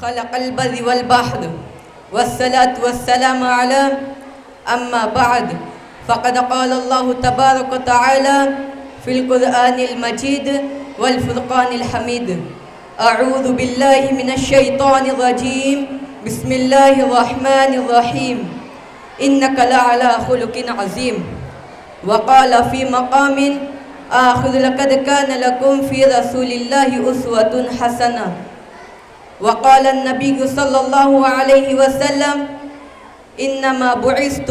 خلق البر والبحر والصلاة والسلام على أما بعد فقد قال الله تبارك وتعالى في القرآن المجيد والفرقان الحميد أعوذ بالله من الشيطان الرجيم بسم الله الرحمن الرحيم إنك لعلى خلق عظيم وقال في مقام آخر لقد كان لكم في رسول الله أسوة حسنة وقال النبي صلى الله عليه وسلم إنما بعثت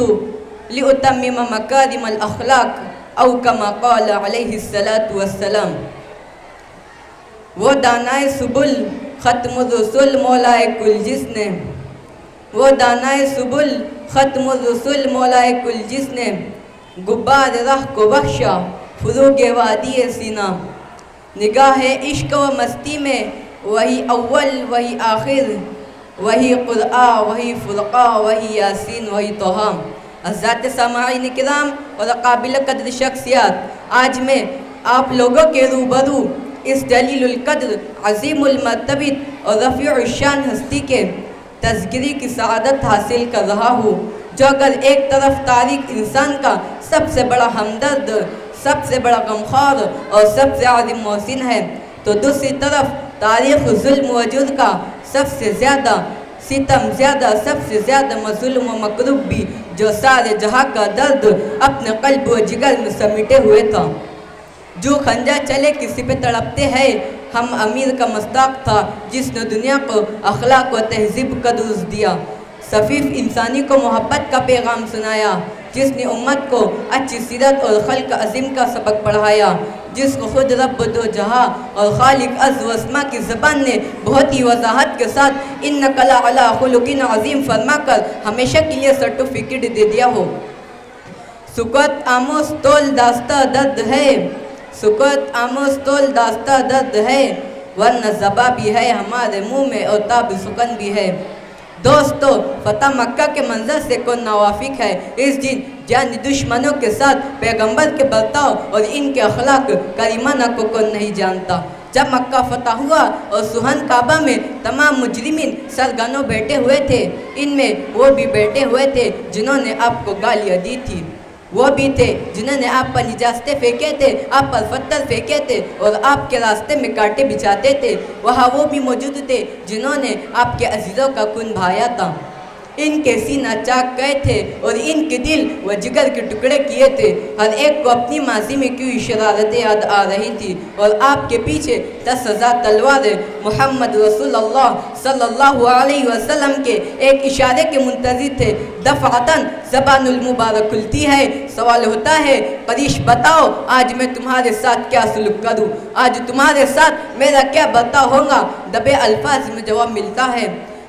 لأتمم مكارم الأخلاق أو كما قال عليه الصلاة والسلام. وہ دانائے سبل ختم الرسل مولائے کل جس نے وہ دانائے سبل ختم الرسل مولائے کل جس نے غبار راہ کو بخشا فروغ وادی سینہ. نگاہ عشق و مستی میں وہی اول وہی آخر وہی قرآن وہی فرقہ وہی یاسین وہی توہا. حضرات سامعین کرام اور قابل قدر شخصیات، آج میں آپ لوگوں کے روبرو اس جلیل القدر عظیم المرتبت اور رفیع الشان ہستی کے تذکری کی سعادت حاصل کر رہا ہوں، جو اگر ایک طرف تاریخ انسان کا سب سے بڑا ہمدرد، سب سے بڑا غمخوار اور سب سے عظیم محسن ہے، تو دوسری طرف تاریخ ظلم و جور کا سب سے زیادہ ستم زیادہ سب سے زیادہ مظلوم و مکروب بھی، جو سارے جہاں کا درد اپنے قلب و جگر میں سمیٹے ہوئے تھا. جو خنجر چلے کسی پہ تڑپتے ہیں، ہم امیر کا مصداق تھا جس نے دنیا کو اخلاق و تہذیب کا درس دیا، صفیف انسانی کو محبت کا پیغام سنایا، جس نے امت کو اچھی سیرت اور خلق عظیم کا سبق پڑھایا، جس کو خود رب دو جہاں اور خالق عز و اسما کی زبان نے بہت ہی وضاحت کے ساتھ اِنَّكَ لَعَلَىٰ خُلُقٍ عَظِيمٍ فرما کر ہمیشہ کے لیے سرٹیفکیٹ دے دیا ہو. سکوت آموز تول داستہ درد ہے، سکوت آموز تول داستہ درد ہے، ورنہ زبا بھی ہے ہمارے منہ میں اور تاب سکن بھی ہے. دوستو، فتح مکہ کے منظر سے کون نوافق ہے اس دن جان دشمنوں کے ساتھ پیغمبر کے برتاؤ اور ان کے اخلاق کریمانہ کو کون نہیں جانتا. جب مکہ فتح ہوا اور سہن کعبہ میں تمام مجرمین سرگنوں بیٹھے ہوئے تھے، ان میں وہ بھی بیٹھے ہوئے تھے جنہوں نے آپ کو گالیاں دی تھی، وہ بھی تھے جنہوں نے آپ پر نجاستیں پھینکے تھے، آپ پر پتھر پھینکے تھے اور آپ کے راستے میں کانٹے بچھاتے تھے. وہاں وہ بھی موجود تھے جنہوں نے آپ کے عزیزوں کا خون بہایا تھا، ان کے سینہ چاک گئے تھے اور ان کے دل و جگر کے ٹکڑے کیے تھے. ہر ایک کو اپنی ماضی میں کیوں شرارتیں یاد آ رہی تھی اور آپ کے پیچھے 10,000 تلواریں محمد رسول اللہ صلی اللہ علیہ وسلم کے ایک اشارے کے منتظر تھے. دفعتاً زبان المبارک کھلتی ہے، سوال ہوتا ہے قریش بتاؤ آج میں تمہارے ساتھ کیا سلوک کروں، آج تمہارے ساتھ میرا کیا برتاؤ ہوگا. دبے الفاظ میں جواب ملتا ہے.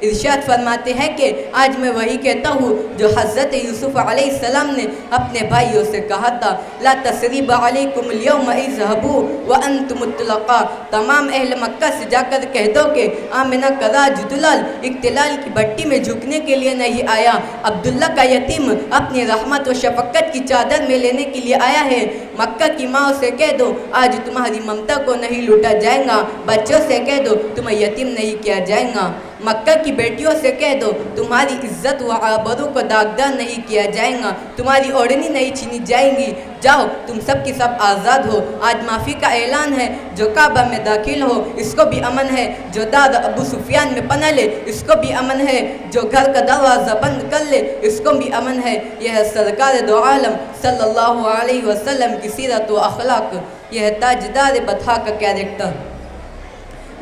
ارشاد فرماتے ہیں کہ آج میں وہی کہتا ہوں جو حضرت یوسف علیہ السلام نے اپنے بھائیوں سے کہا تھا، لا تثریب علیکم اليوم اذهبوا وانتم الطلقاء. تمام اہل مکہ سے جا کر کہہ دو کہ آمنہ کا راج دلال اقتلال کی بٹی میں جھکنے کے لیے نہیں آیا، عبداللہ کا یتیم اپنی رحمت و شفقت کی چادر میں لینے کے لیے آیا ہے. مکہ کی ماں سے کہہ دو آج تمہاری ممتا کو نہیں لوٹا جائے گا، بچوں سے کہہ دو تمہیں یتیم نہیں کیا جائے گا. مکہ کی بیٹیوں سے کہہ دو تمہاری عزت و آبرو کو داغدار نہیں کیا جائے گا، تمہاری اوڑھنی نہیں چھینی جائیں گی. جاؤ تم سب کی سب آزاد ہو. آج معافی کا اعلان ہے. جو کعبہ میں داخل ہو اس کو بھی امن ہے، جو داد ابو سفیان میں پناہ لے اس کو بھی امن ہے، جو گھر کا دروازہ بند کر لے اس کو بھی امن ہے. یہ ہے سرکار دو عالم صلی اللہ علیہ وسلم کی سیرت و اخلاق، یہ ہے تاجدار بطحا کا کیریکٹر.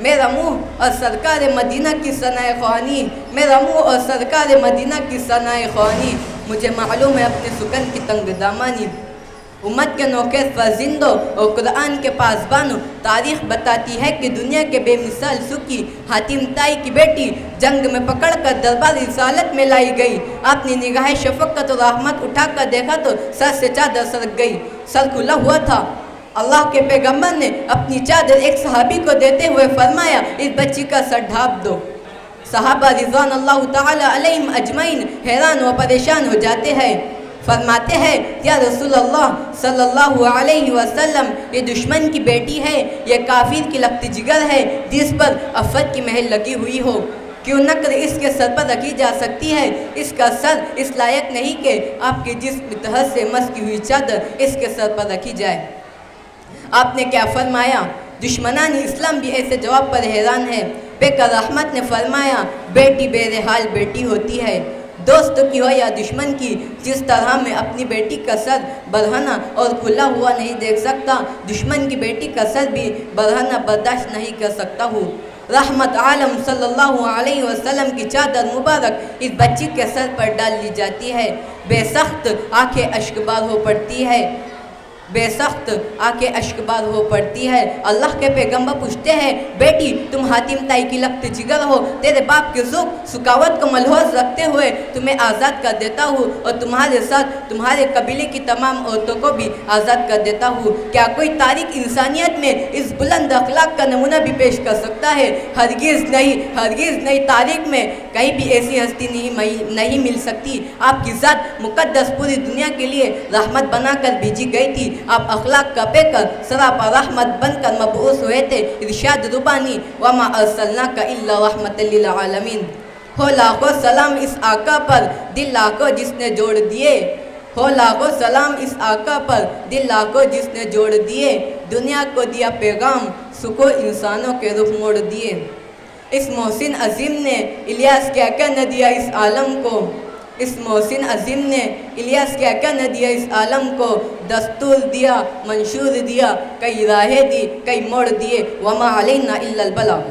میرا منہ اور سرکار مدینہ کی ثنائے خوانی، میرا منہ اور سرکار مدینہ کی ثنائے خوانی. مجھے معلوم ہے اپنے سکن کی تنگ دامانی. امت کے نوکر فرزندوں اور قرآن کے پاسبانوں، تاریخ بتاتی ہے کہ دنیا کے بے مثال سکی حاتم طائی کی بیٹی جنگ میں پکڑ کر دربار رسالت میں لائی گئی. آپ نے نگاہ شفقت اور رحمت اٹھا کر دیکھا تو سر سے چادر سرک گئی، سر کھلا ہوا تھا. اللہ کے پیغمبر نے اپنی چادر ایک صحابی کو دیتے ہوئے فرمایا اس بچی کا سر ڈھانپ دو. صحابہ رضوان اللہ تعالی علیہم اجمعین حیران و پریشان ہو جاتے ہیں. فرماتے ہیں یا رسول اللہ صلی اللہ علیہ وسلم یہ دشمن کی بیٹی ہے، یہ کافر کی لخت جگر ہے جس پر عفت کی مہر لگی ہوئی ہو. کیوں نقل اس کے سر پر رکھی جا سکتی ہے؟ اس کا سر اس لائق نہیں کہ آپ کے جسم تہذ سے مس کی ہوئی چادر اس کے سر پر رکھی جائے۔ آپ نے کیا فرمایا؟ دشمنان اسلام بھی ایسے جواب پر حیران ہے۔ پیکر رحمت نے فرمایا بیٹی بہرحال بیٹی ہوتی ہے، دوست کی ہو یا دشمن کی، جس طرح میں اپنی بیٹی کا سر برہنہ اور کھلا ہوا نہیں دیکھ سکتا، دشمن کی بیٹی کا سر بھی برہنہ برداشت نہیں کر سکتا ہوں۔ رحمت عالم صلی اللہ علیہ وسلم کی چادر مبارک اس بچی کے سر پر ڈال لی جاتی ہے۔ بے سخت آنکھیں اشکبار ہو پڑتی ہے، بے سخت آنکھیں اشکبار ہو پڑتی ہے۔ اللہ کے پیغمبر پوچھتے ہیں بیٹی تم حاتم طائی کی لخت جگر ہو، تیرے باپ کے ذوق سکاوت کو ملحوظ رکھتے ہوئے تمہیں آزاد کر دیتا ہوں اور تمہارے ساتھ تمہارے قبیلے کی تمام عورتوں کو بھی آزاد کر دیتا ہوں۔ کیا کوئی تاریخ انسانیت میں اس بلند اخلاق کا نمونہ بھی پیش کر سکتا ہے؟ ہرگز نہیں، ہرگز نہیں، تاریخ میں کہیں بھی ایسی ہستی نہیں مل سکتی۔ آپ کی ذات مقدس پوری دنیا کے لیے رحمت بنا کر بھیجی گئی تھی۔ آپ اخلاق کا پیکر سراپا رحمت بن کر مبعوث ہوئے تھے۔ ارشاد ربانی وما ارسلناک الا رحمت للعالمین۔ ہو لاکھوں سلام اس آقا پر دل لاکھوں جس نے جوڑ دیے، ہو لاکھوں سلام اس آقا پر دل لاکھوں جس نے جوڑ دیے، دنیا کو دیا پیغام سکو انسانوں کے رخ موڑ دیے۔ اس محسن عظیم نے الیاس کیا کیا نہ دیا اس عالم کو، اس محسن عظیم نے الیاس کیا کیا نہ دیا اس عالم کو، دستور دیا، منشور دیا، کئی راہیں دی، کئی موڑ دیے، وما علینا الا البلاغ۔